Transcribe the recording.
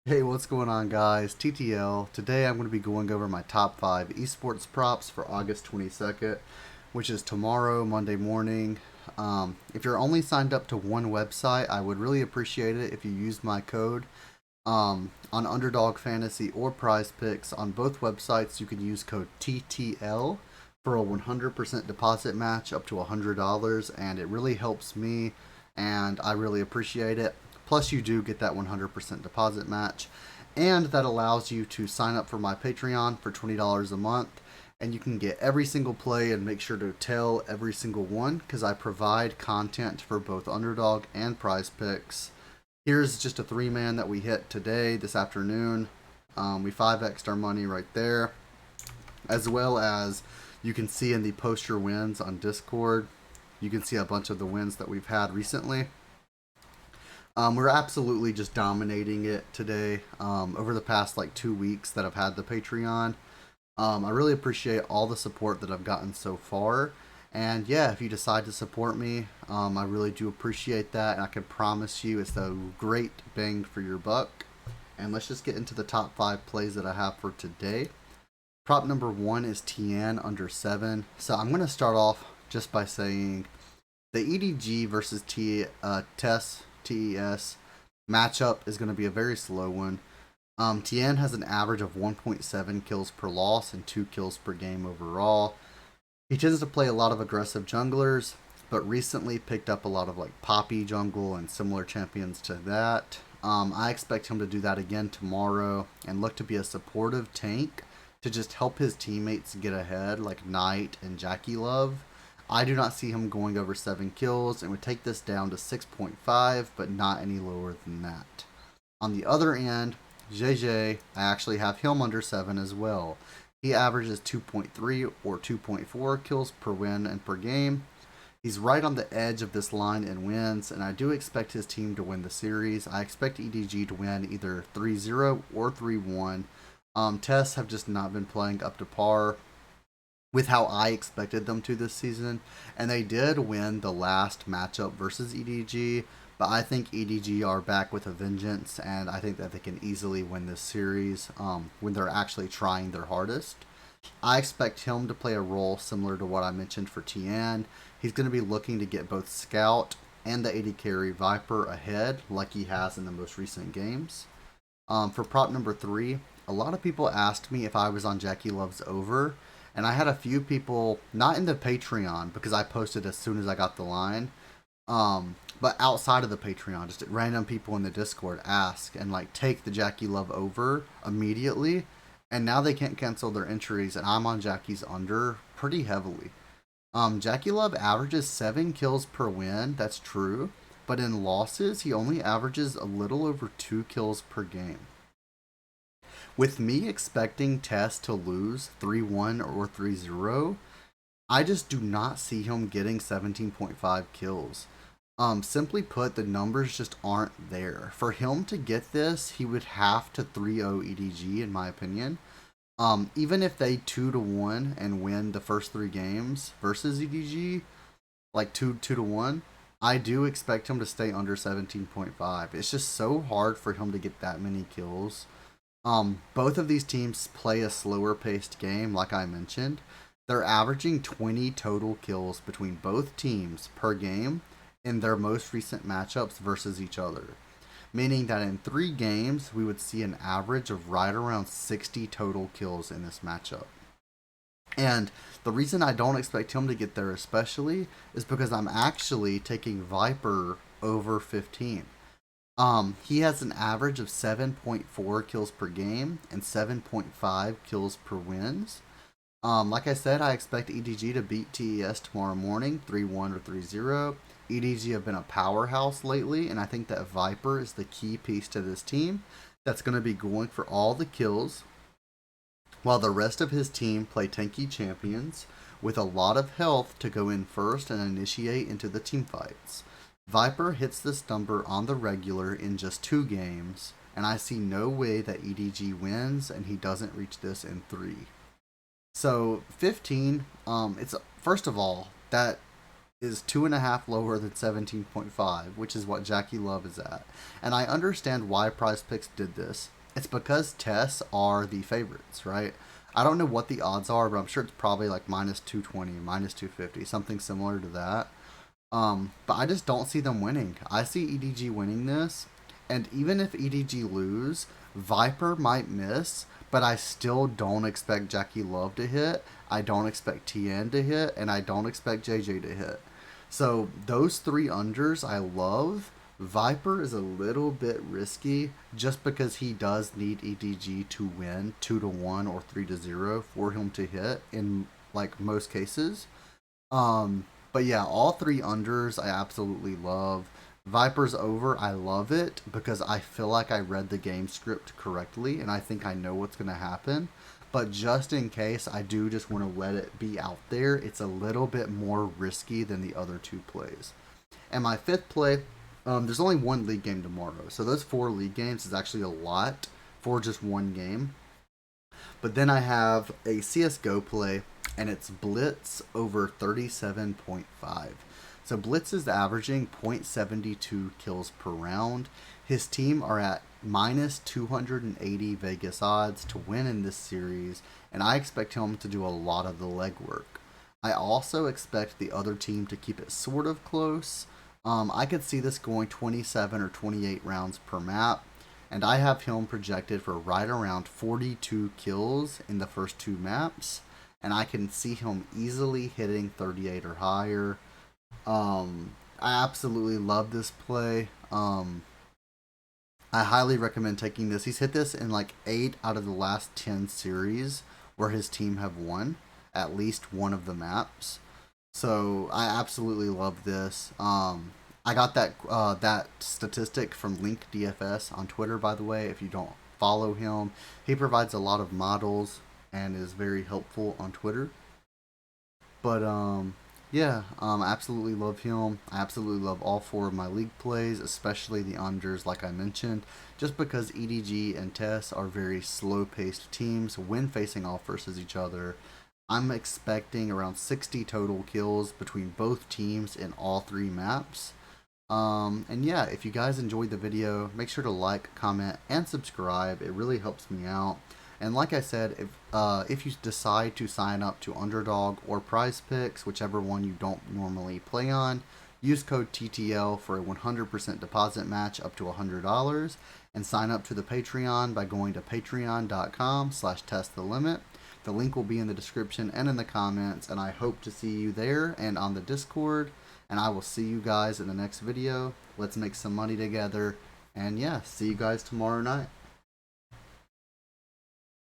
Hey, what's going on, guys? TTL. Today I'm going to be going over my top 5 esports props for August 22nd, which is tomorrow, Monday morning. If you're only signed up to one website, I would really appreciate it if you used my code on Underdog Fantasy or Prize Picks. On both websites, you can use code TTL for a 100% deposit match up to $100, and it really helps me, and I really appreciate it. Plus, you do get that 100% deposit match, and that allows you to sign up for my Patreon for $20 a month. And you can get every single play and make sure to tell every single one because I provide content for both Underdog and Prize Picks. Here's just a 3-man that we hit today, this afternoon. We 5x'd our money right there. As well as you can see in the post your wins on Discord, you can see a bunch of the wins that we've had recently. We're absolutely just dominating it today. Over the past like 2 weeks that I've had the Patreon, I really appreciate all the support that I've gotten so far. And yeah, if you decide to support me, I really do appreciate that. And I can promise you it's a great bang for your buck. And let's just get into the top 5 plays that I have for today. Prop number 1 is TN under 7. So I'm going to start off just by saying the EDG versus TES matchup is going to be a very slow one. Tien has an average of 1.7 kills per loss and 2 kills per game overall. He tends to play a lot of aggressive junglers, but recently picked up a lot of like Poppy jungle and similar champions to that. I expect him to do that again tomorrow and look to be a supportive tank to just help his teammates get ahead, like Knight and Jackie Love. I do not see him going over 7 kills and would take this down to 6.5, but not any lower than that. On the other end, JJ, I actually have him under 7 as well. He averages 2.3 or 2.4 kills per win and per game. He's right on the edge of this line in wins, and I do expect his team to win the series. I expect EDG to win either 3-0 or 3-1. Tests have just not been playing up to par with how I expected them to this season, and they did win the last matchup versus EDG, but I think EDG are back with a vengeance, and I think that they can easily win this series when they're actually trying their hardest. I expect him to play a role similar to what I mentioned for Tian. He's going to be looking to get both Scout and the AD carry Viper ahead like he has in the most recent games. For prop number 3, a lot of people asked me if I was on Jackie Love's over, and I had a few people, not in the Patreon, because I posted as soon as I got the line, but outside of the Patreon, just random people in the Discord ask and like take the Jackie Love over immediately, and now they can't cancel their entries, and I'm on Jackie's under pretty heavily. Jackie Love averages 7 kills per win, that's true, but in losses, he only averages a little over 2 kills per game. With me expecting Tess to lose 3-1 or 3-0, I just do not see him getting 17.5 kills. Simply put, the numbers just aren't there. For him to get this, he would have to 3-0 EDG, in my opinion. Even if they 2-1 and win the first 3 games versus EDG, like 2-1, I do expect him to stay under 17.5. It's just so hard for him to get that many kills. Both of these teams play a slower paced game, like I mentioned. They're averaging 20 total kills between both teams per game in their most recent matchups versus each other. Meaning that in 3 games, we would see an average of right around 60 total kills in this matchup. And the reason I don't expect him to get there especially is because I'm actually taking Viper over 15. He has an average of 7.4 kills per game and 7.5 kills per wins. Like I said, I expect EDG to beat TES tomorrow morning, 3-1 or 3-0. EDG have been a powerhouse lately, and I think that Viper is the key piece to this team that's going to be going for all the kills, while the rest of his team play tanky champions with a lot of health to go in first and initiate into the team fights. Viper hits this number on the regular in just 2 games, and I see no way that EDG wins and he doesn't reach this in 3. So 15, it's first of all, that is 2.5 lower than 17.5, which is what Jackie Love is at. And I understand why Prize Picks did this. It's because Tess are the favorites, right? I don't know what the odds are, but I'm sure it's probably like minus 220, minus 250, something similar to that. But I just don't see them winning. I see EDG winning this, and even if EDG lose, Viper might miss, but I still don't expect Jackie Love to hit. I don't expect TN to hit, and I don't expect JJ to hit. So those three unders I love. Viper is a little bit risky just because he does need EDG to win 2-1 or 3-0 for him to hit in like most cases. But yeah, all three unders I absolutely love. Viper's over, I love it because I feel like I read the game script correctly and I think I know what's going to happen. But just in case, I do just want to let it be out there. It's a little bit more risky than the other two plays. And my fifth play, there's only one league game tomorrow. So those 4 league games is actually a lot for just one game. But then I have a CSGO play, and it's Blitz over 37.5. So Blitz is averaging 0.72 kills per round. His team are at minus 280 Vegas odds to win in this series, and I expect him to do a lot of the legwork. I also expect the other team to keep it sort of close. I could see this going 27 or 28 rounds per map, and I have him projected for right around 42 kills in the first 2 maps, and I can see him easily hitting 38 or higher. I absolutely love this play. I highly recommend taking this. He's hit this in like 8 out of the last 10 series where his team have won at least one of the maps. So I absolutely love this. I got that statistic from Link DFS on Twitter, by the way. If you don't follow him, he provides a lot of models and is very helpful on Twitter. But yeah, I absolutely love him. I absolutely love all 4 of my league plays, especially the unders, like I mentioned, just because EDG and Tess are very slow-paced teams when facing off versus each other. I'm expecting around 60 total kills between both teams in all 3 maps. And yeah, if you guys enjoyed the video, make sure to like, comment, and subscribe. It really helps me out. And like I said, if you decide to sign up to Underdog or PrizePicks, whichever one you don't normally play on, use code TTL for a 100% deposit match up to $100, and sign up to the Patreon by going to patreon.com/testthelimit. The link will be in the description and in the comments, and I hope to see you there and on the Discord. And I will see you guys in the next video. Let's make some money together. And yeah, see you guys tomorrow night.